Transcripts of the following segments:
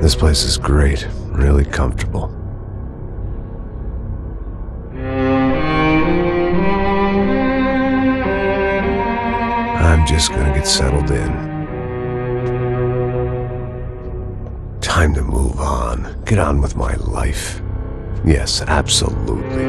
This place is great, really comfortable. I'm just gonna get settled in. Time to move on, get on with my life. Yes, absolutely.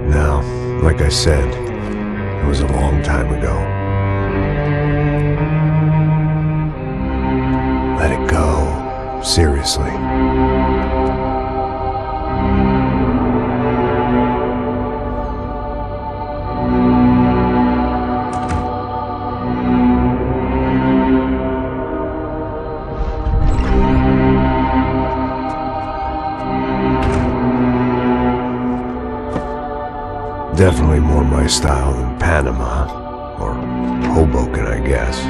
Now, like I said, it was a long time ago. Let it go. Seriously. Definitely more my style than Panama, or Hoboken, I guess.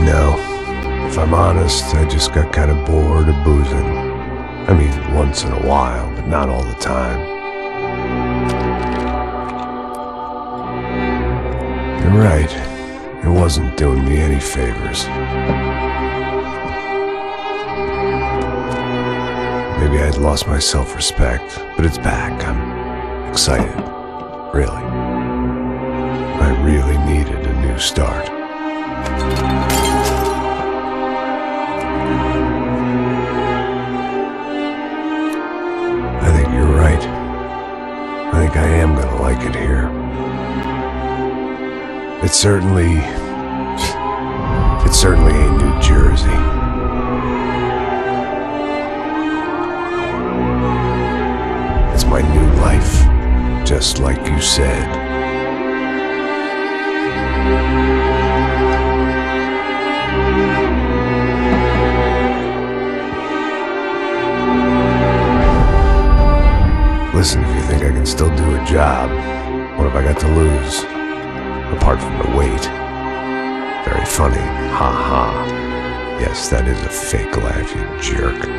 No, if I'm honest, I just got kind of bored of boozing. I mean, once in a while, but not all the time. You're right, it wasn't doing me any favors. Maybe I'd lost my self-respect, but it's back. I'm excited, really. I really needed a new start. I think you're right. I think I am gonna like it here. It's certainly ain't New Jersey. It's my new life. Just like you said. Listen, if you think I can still do a job, what have I got to lose? Apart from the weight. Very funny. Ha ha. Yes, that is a fake laugh, you jerk.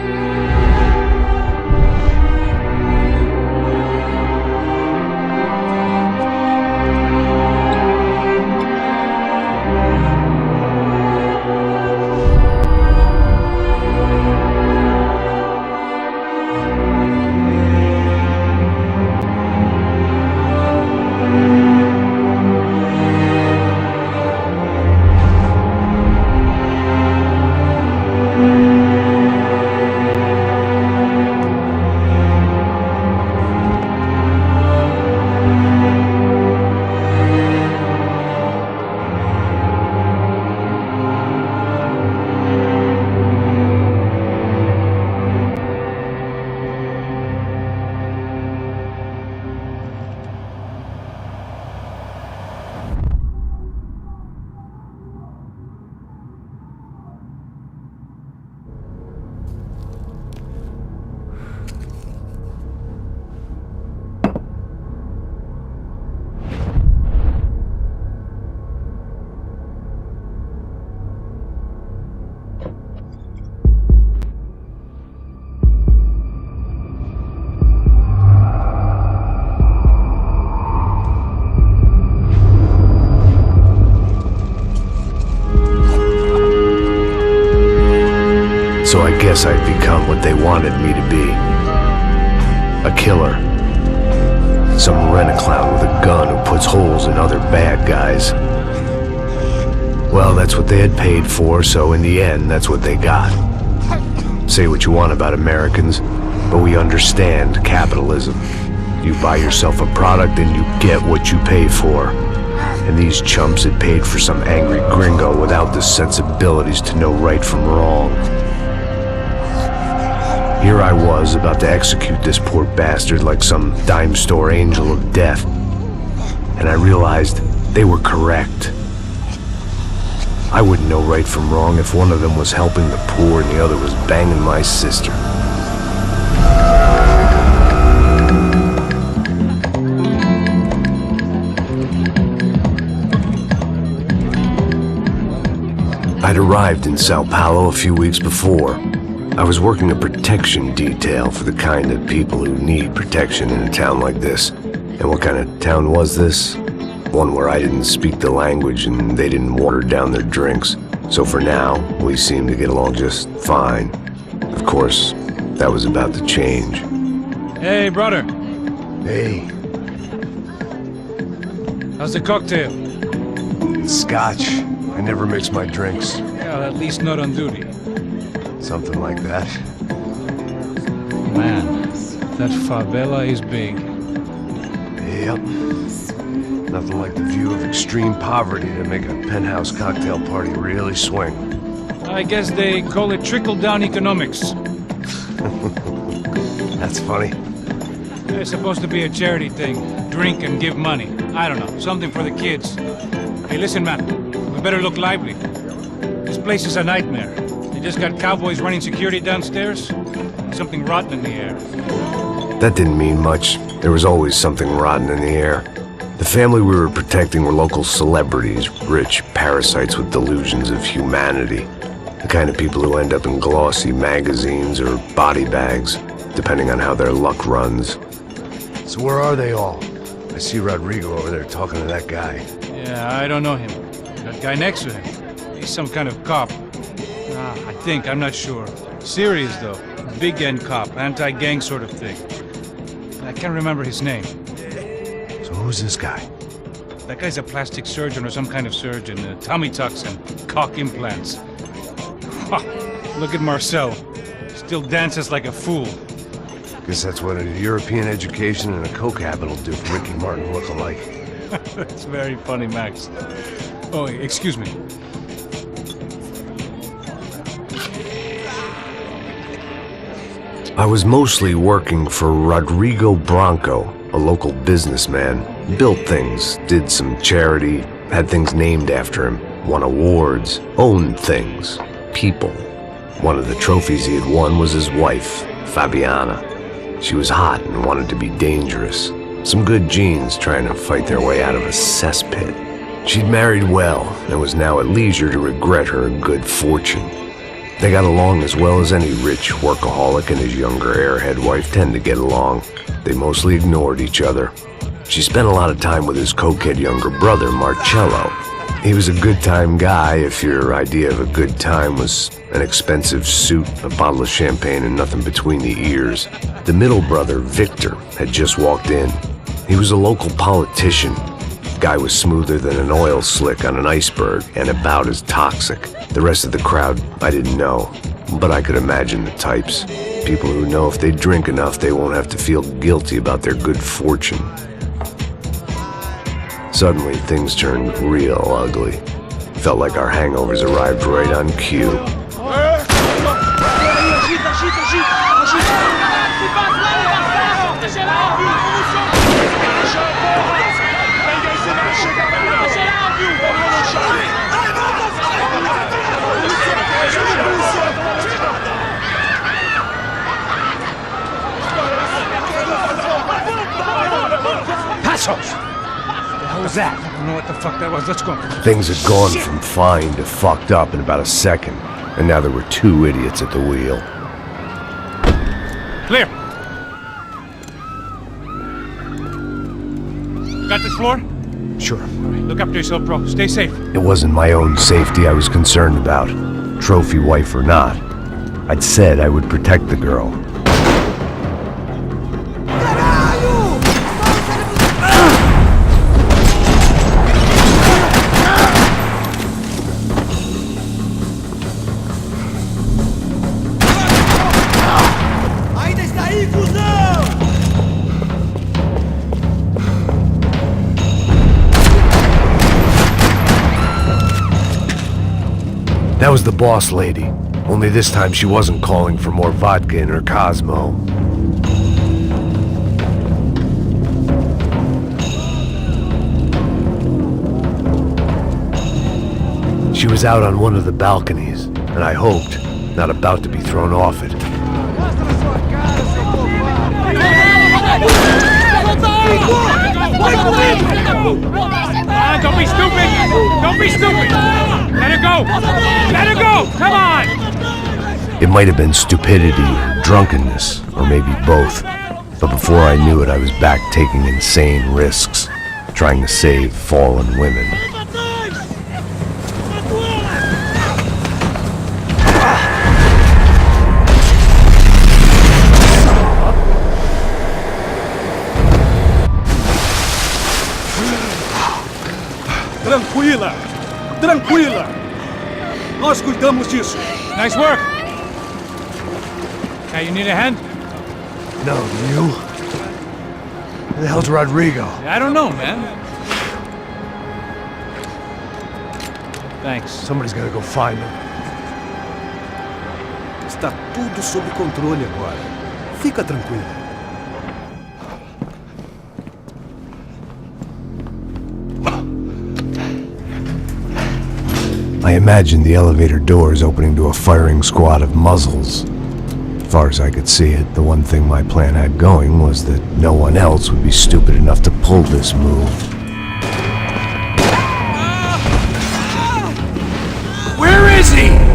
So I guess I'd become what they wanted me to be. A killer. Some rent-a-clown with a gun who puts holes in other bad guys. Well, that's what they had paid for, so in the end, that's what they got. Say what you want about Americans, but we understand capitalism. You buy yourself a product and you get what you pay for. And these chumps had paid for some angry gringo without the sensibilities to know right from wrong. Here I was, about to execute this poor bastard like some dime store angel of death. And I realized they were correct. I wouldn't know right from wrong if one of them was helping the poor and the other was banging my sister. I'd arrived in Sao Paulo a few weeks before. I was working a protection detail for the kind of people who need protection in a town like this. And what kind of town was this? One where I didn't speak the language and they didn't water down their drinks. So for now, we seemed to get along just fine. Of course, that was about to change. Hey, brother. Hey. How's the cocktail? It's scotch. I never mix my drinks. Well, at least not on duty. Something like that. Man, that favela is big. Yep. Nothing like the view of extreme poverty to make a penthouse cocktail party really swing. I guess they call it trickle-down economics. That's funny. It's supposed to be a charity thing. Drink and give money. I don't know, something for the kids. Hey, listen, man. We better look lively. This place is a nightmare. They just got cowboys running security downstairs. Something rotten in the air. That didn't mean much. There was always something rotten in the air. The family we were protecting were local celebrities, rich parasites with delusions of humanity. The kind of people who end up in glossy magazines or body bags, depending on how their luck runs. So where are they all? I see Rodrigo over there talking to that guy. Yeah, I don't know him. That guy next to him. He's some kind of cop. I think, I'm not sure. Serious, though. Big end cop, anti-gang sort of thing. I can't remember his name. So who's this guy? That guy's a plastic surgeon or some kind of surgeon. Tummy tucks and cock implants. Ha! Look at Marcel. Still dances like a fool. Guess that's what a European education and a coke habit will do for Ricky Martin look-alike. That's very funny, Max. Oh, excuse me. I was mostly working for Rodrigo Branco, a local businessman. Built things, did some charity, had things named after him, won awards, owned things, people. One of the trophies he had won was his wife, Fabiana. She was hot and wanted to be dangerous. Some good genes trying to fight their way out of a cesspit. She'd married well and was now at leisure to regret her good fortune. They got along as well as any rich workaholic and his younger airhead wife tend to get along. They mostly ignored each other. She spent a lot of time with his cokehead younger brother, Marcello. He was a good-time guy if your idea of a good time was an expensive suit, a bottle of champagne, and nothing between the ears. The middle brother, Victor, had just walked in. He was a local politician. Guy was smoother than an oil slick on an iceberg and about as toxic. The rest of the crowd, I didn't know, but I could imagine the types. People who know if they drink enough, they won't have to feel guilty about their good fortune. Suddenly, things turned real ugly. Felt like our hangovers arrived right on cue. Passos! What was that? I don't know what the fuck that was. Let's go. Things had gone from fine to fucked up in about a second, and now there were two idiots at the wheel. Clear! Got this floor? Sure. Look after yourself, bro. Stay safe. It wasn't my own safety I was concerned about, trophy wife or not. I'd said I would protect the girl. That was the boss lady, only this time she wasn't calling for more vodka in her Cosmo. She was out on one of the balconies, and I hoped, not about to be thrown off it. Don't be stupid! Don't be stupid! Let her go! Let her go! Come on! It might have been stupidity or drunkenness, or maybe both. But before I knew it, I was back taking insane risks, trying to save fallen women. Tranquila! Tranquila! Nós cuidamos disso. Nice work! Hey, you need a hand? No, do you? Who the hell's Rodrigo? I don't know, man. Thanks. Somebody's gotta go find him. Está tudo sob controle agora. Fica tranquila. I imagined the elevator doors opening to a firing squad of muzzles. As far as I could see it, the one thing my plan had going was that no one else would be stupid enough to pull this move. Where is he?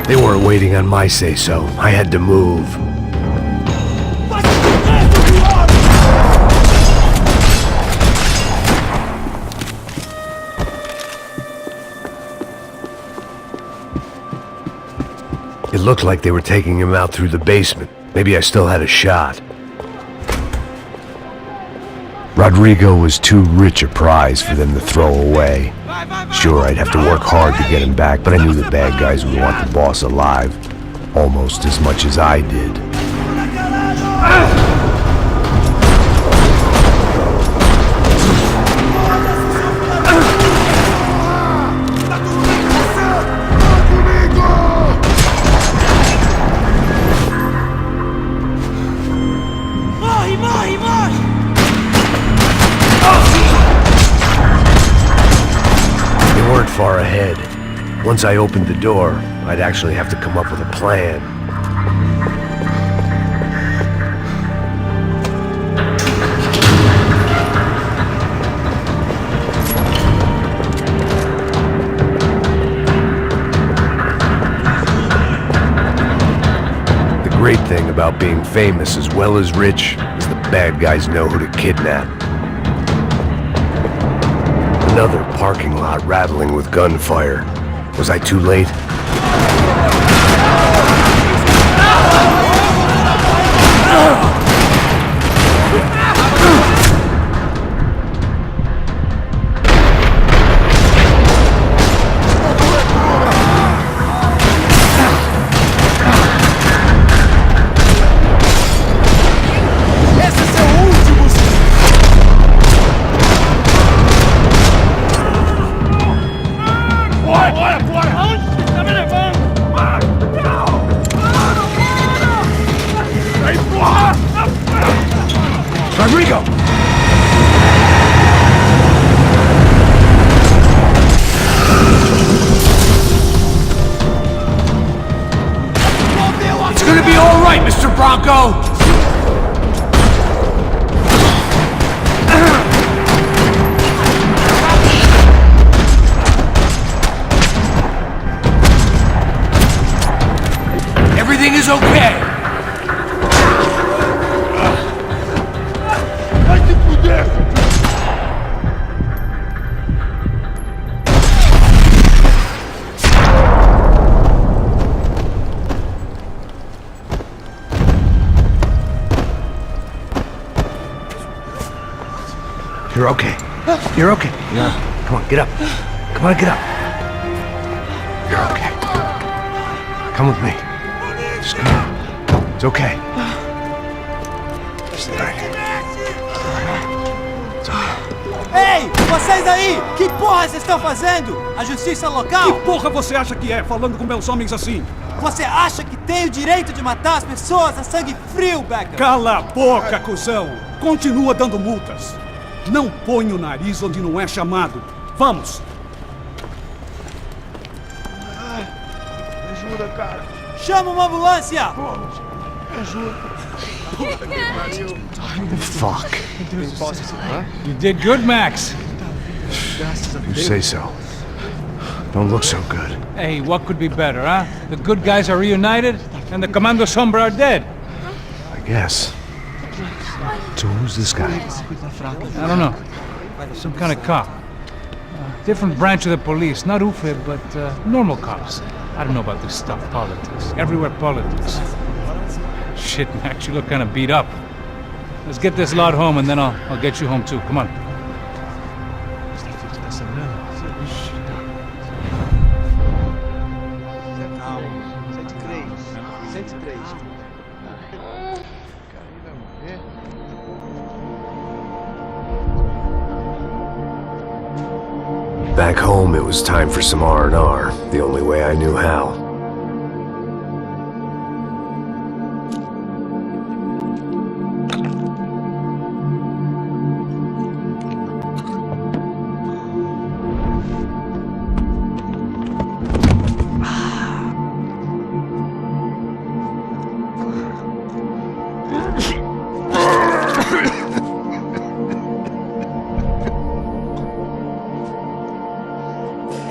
They weren't waiting on my say-so. I had to move. It looked like they were taking him out through the basement. Maybe I still had a shot. Rodrigo was too rich a prize for them to throw away. Sure, I'd have to work hard to get him back, but I knew the bad guys would want the boss alive almost as much as I did. Far ahead. Once I opened the door, I'd actually have to come up with a plan. The great thing about being famous as well as rich is the bad guys know who to kidnap. Another parking lot rattling with gunfire. Was I too late? Rodrigo! It's gonna be all right, Mr. Bronco! Everything is okay! You're okay. You're okay. Yeah. Come on, get up. Come on, get up. You're okay. Come with me. Just come on. It's okay. Stay right here. Ei, vocês aí! Que porra vocês estão fazendo? A justiça local? Que porra você acha que é, falando com meus homens assim? Você acha que tem o direito de matar as pessoas a sangue frio, Becker? Cala a boca, cuzão! Continua dando multas. Não põe o nariz onde não é chamado. Vamos! Ajuda, cara. Chama uma ambulância! Fuck. You did good, Max. You say so. Don't look so good. Hey, what could be better, huh? The good guys are reunited, and the Commando Sombra are dead. I guess. So who's this guy? I don't know. Some kind of cop. Different branch of the police. Not UFE, but normal cops. I don't know about this stuff, politics. Everywhere politics. Shit, Max, you look kind of beat up. Let's get this lot home, and then I'll get you home too. Come on. Back home, it was time for some R&R, the only way I knew how.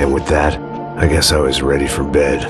And with that, I guess I was ready for bed.